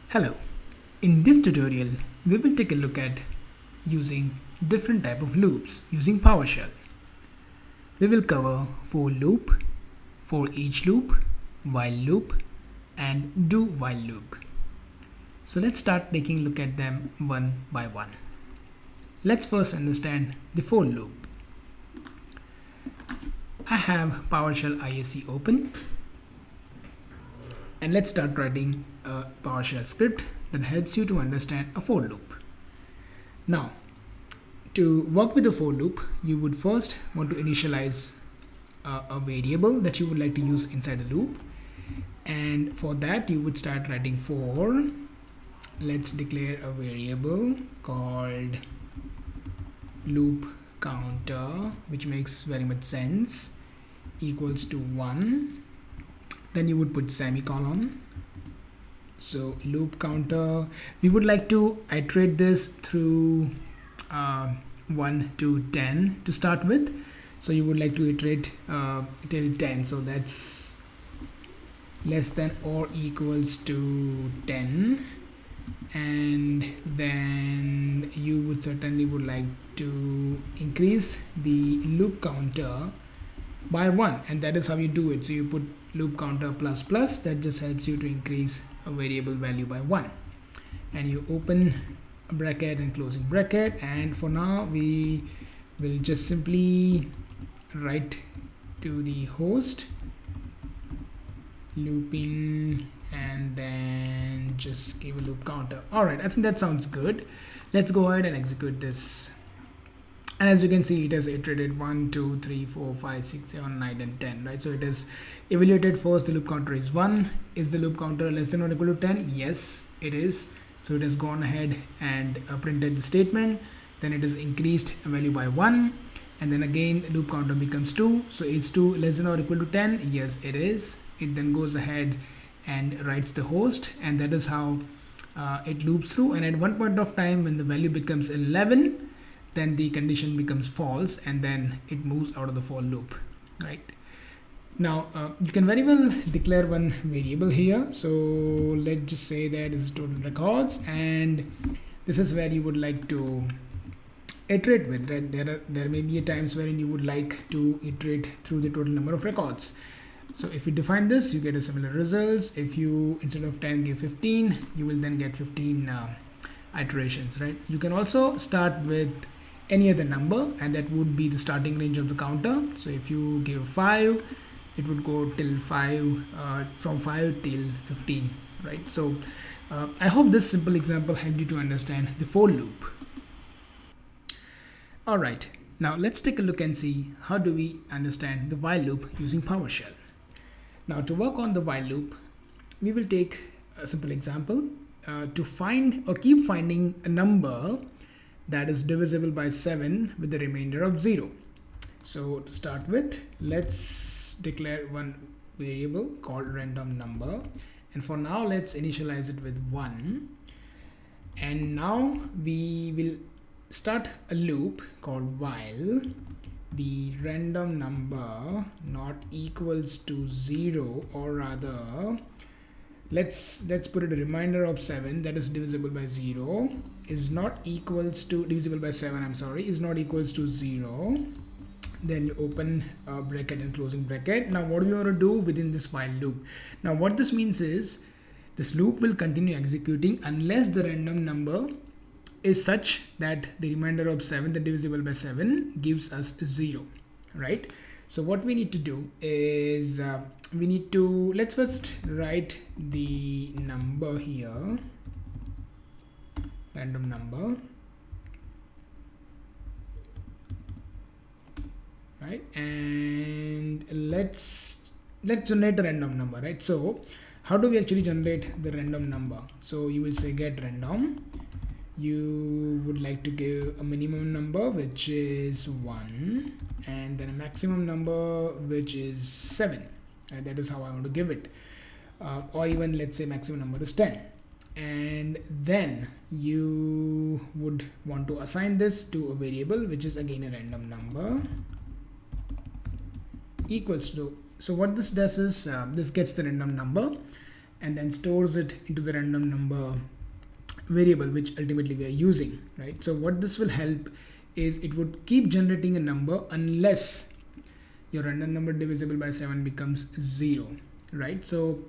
Hello, in this tutorial we will take a look at using different type of loops using PowerShell. We will cover for loop, for each loop, while loop and do while loop. So let's start taking a look at them one by one. Let's first understand the for loop. I have PowerShell ISE open and let's start writing a PowerShell script that helps you to understand a for loop. Now, to work with a for loop, you would first want to initialize a variable that you would like to use inside a loop, and for that you would start writing for. Let's declare a variable called loop counter, which makes very much sense, equals to 1. Then you would put semicolon. So loop counter, we would like to iterate this through 1 to 10 to start with. So you would like to iterate till 10, so that's less than or equals to 10, and then you would certainly would like to increase the loop counter by 1, and that is how you do it. So you put loop counter plus plus, that just helps you to increase a variable value by 1, and you open a bracket and closing bracket, and for now we will just simply write to the host looping and then just give a loop counter. Alright, I think that sounds good. Let's go ahead and execute this. And as you can see, it has iterated 1, 2, 3, 4, 5, 6, 7, 9 and 10, right? So it has evaluated first the loop counter is 1. Is the loop counter less than or equal to 10? Yes, it is. So it has gone ahead and printed the statement. Then it has increased a value by 1. And then again, loop counter becomes 2. So is 2 less than or equal to 10? Yes, it is. It then goes ahead and writes the host, and that is how it loops through. And at one point of time, when the value becomes 11, then the condition becomes false, and then it moves out of the for loop, right? Now you can very well declare one variable here. So let's just say that is total records, and this is where you would like to iterate with, right? There may be times wherein you would like to iterate through the total number of records. So if you define this, you get a similar results. If you instead of 10 give 15, you will then get 15 iterations, right? You can also start with any other number, and that would be the starting range of the counter. So if you give 5, it would go till 5, from 5 till 15, right? So I hope this simple example helped you to understand the for loop. All right, now let's take a look and see how do we understand the while loop using PowerShell. Now to work on the while loop, we will take a simple example to find or keep finding a number that is divisible by 7 with the remainder of 0. So to start with, let's declare one variable called random number, and for now let's initialize it with 1, and now we will start a loop called while the random number not equals to 0, or rather let's put it a reminder of 7 that is divisible by 0 is not equals to divisible by 7, I'm sorry, is not equals to 0. Then you open a bracket and closing bracket. Now what do you want to do within this while loop? Now what this means is this loop will continue executing unless the random number is such that the remainder of 7, the divisible by 7, gives us 0, right? So what we need to do is let's first write the number here, random number, right? And let's generate a random number, right? So how do we actually generate the random number? So you will say get random. You would like to give a minimum number which is 1, and then a maximum number which is 7, and that is how I want to give it, or even let's say maximum number is 10. And then you would want to assign this to a variable which is again a random number equals to, so what this does is this gets the random number, and then stores it into the random number variable, which ultimately we are using, right? So what this will help is it would keep generating a number unless your random number divisible by 7 becomes 0, right? So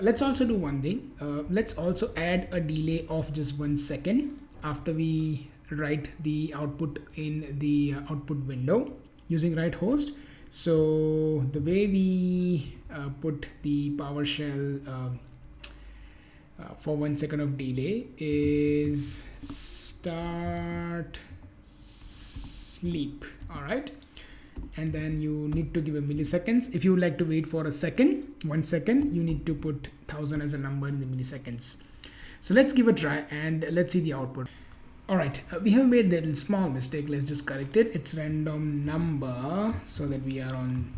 let's also do one thing. Let's also add a delay of just 1 second after we write the output in the output window using write host. So the way we put the PowerShell for 1 second of delay is start sleep. All right, and then you need to give a milliseconds. If you would like to wait for a second, 1 second, you need to put 1000 as a number in the milliseconds. So let's give a try and let's see the output. All right, we have made a little small mistake. Let's just correct it. It's random number, so that we are on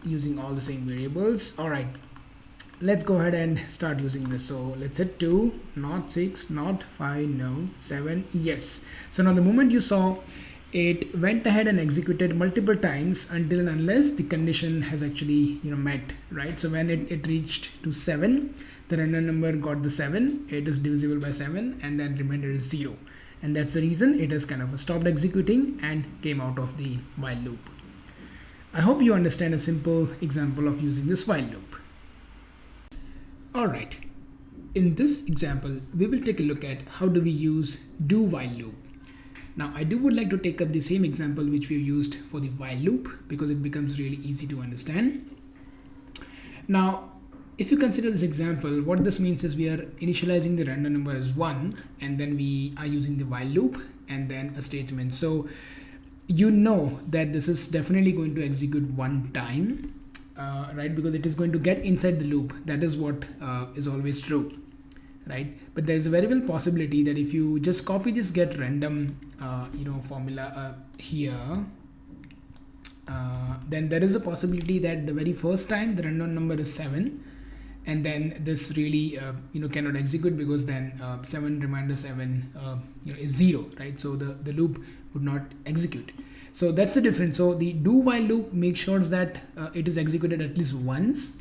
using all the same variables. All right, let's go ahead and start using this. So let's hit 2, not 6, not 5, no, 7, yes. So now the moment you saw, it went ahead and executed multiple times until and unless the condition has actually met, right? So when it reached to 7, the random number got the 7, it is divisible by 7, and then remainder is 0, and that's the reason it has kind of stopped executing and came out of the while loop. I hope you understand a simple example of using this while loop. All right, in this example we will take a look at how do we use do while loop. Now I would like to take up the same example which we used for the while loop, because it becomes really easy to understand. Now if you consider this example, what this means is we are initializing the random number as 1, and then we are using the while loop and then a statement. So you know that this is definitely going to execute one time, right? Because it is going to get inside the loop. That is what is always true, right? But there is a very well possibility that if you just copy this get random formula here, then there is a possibility that the very first time the random number is 7, and then this really cannot execute, because then 7 remainder 7 is 0, right? So the loop would not execute. So that's the difference. So the do while loop makes sure that it is executed at least once,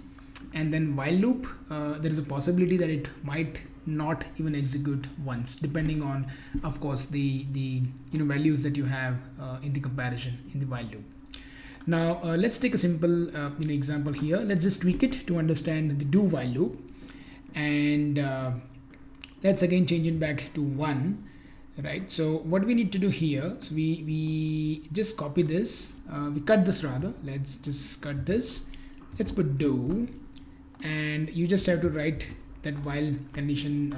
and then while loop there is a possibility that it might not even execute once, depending on, of course, the values that you have in the comparison in the while loop. Now let's take a simple example here. Let's just tweak it to understand the do while loop, and let's again change it back to 1, right? So what we need to do here, so we just copy this, we cut this rather, let's just cut this, let's put do, and you just have to write that while condition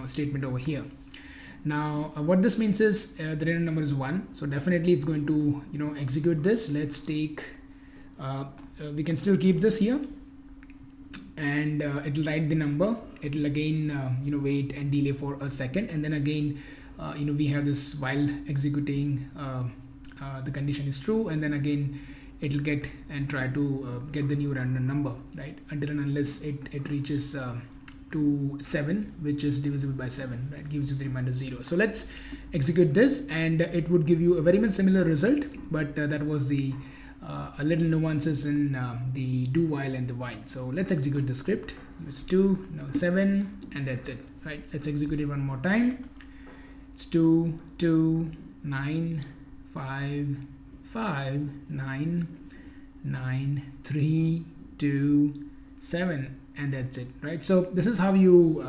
statement over here. Now what this means is the random number is 1, so definitely it's going to execute this. Let's take we can still keep this here, and it'll write the number. It'll again wait and delay for a second, and then again we have this while executing the condition is true, and then again it'll get and try to get the new random number, right, until and unless it reaches to 7, which is divisible by 7, right, gives you the remainder 0. So let's execute this, and it would give you a very much similar result, but that was the a little nuances in the do while and the while. So let's execute the script. Use 2, now 7, and that's it, right? Let's execute it one more time. It's 2, 2, 9, 5, 5, 9, 9, 3, 2, 7, and that's it, right? So this is how you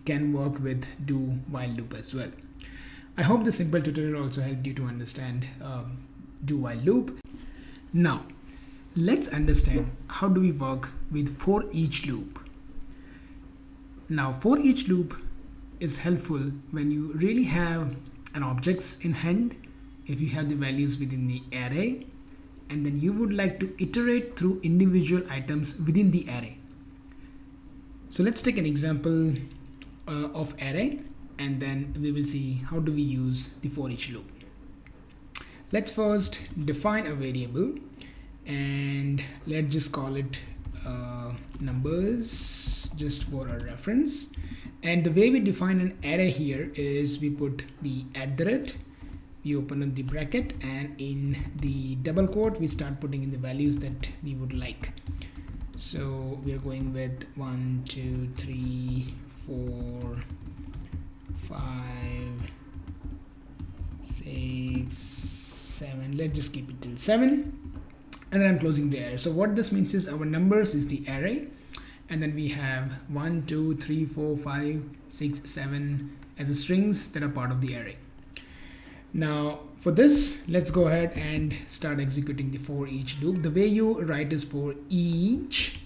can work with do while loop as well. I hope this simple tutorial also helped you to understand do while loop. Now let's understand how do we work with for each loop. Now for each loop is helpful when you really have an objects in hand, if you have the values within the array, and then you would like to iterate through individual items within the array. So let's take an example of array, and then we will see how do we use the for each loop. Let's first define a variable, and let's just call it numbers, just for our reference. And the way we define an array here is we put the @ we open up the bracket, and in the double quote we start putting in the values that we would like. So we are going with 1 2 3 4 5 6 7. Let's just keep it till 7, and then I'm closing the array. So what this means is our numbers is the array, and then we have 1 2 3 4 5 6 7 as the strings that are part of the array. Now for this, let's go ahead and start executing the for each loop. The way you write is for each.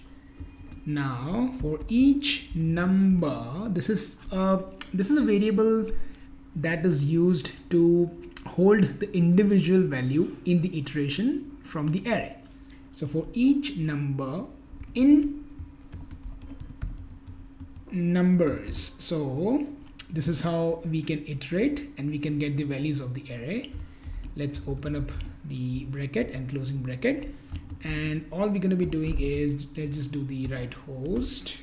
Now for each number, this is a variable that is used to hold the individual value in the iteration from the array. So for each number in numbers, so this is how we can iterate and we can get the values of the array. Let's open up the bracket and closing bracket, and all we're going to be doing is, let's just do the right host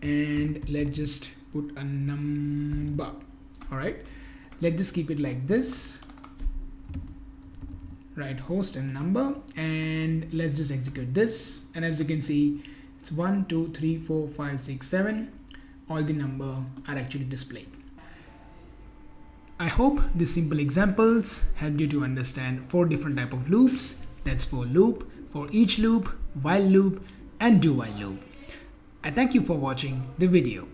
and let's just put a number. All right, let's just keep it like this, right host and number, and let's just execute this. And as you can see, it's 1 2 3 4 5 6 7. All the number are actually displayed. I hope these simple examples helped you to understand 4 different type of loops. That's for loop, for each loop, while loop, and do while loop. I thank you for watching the video.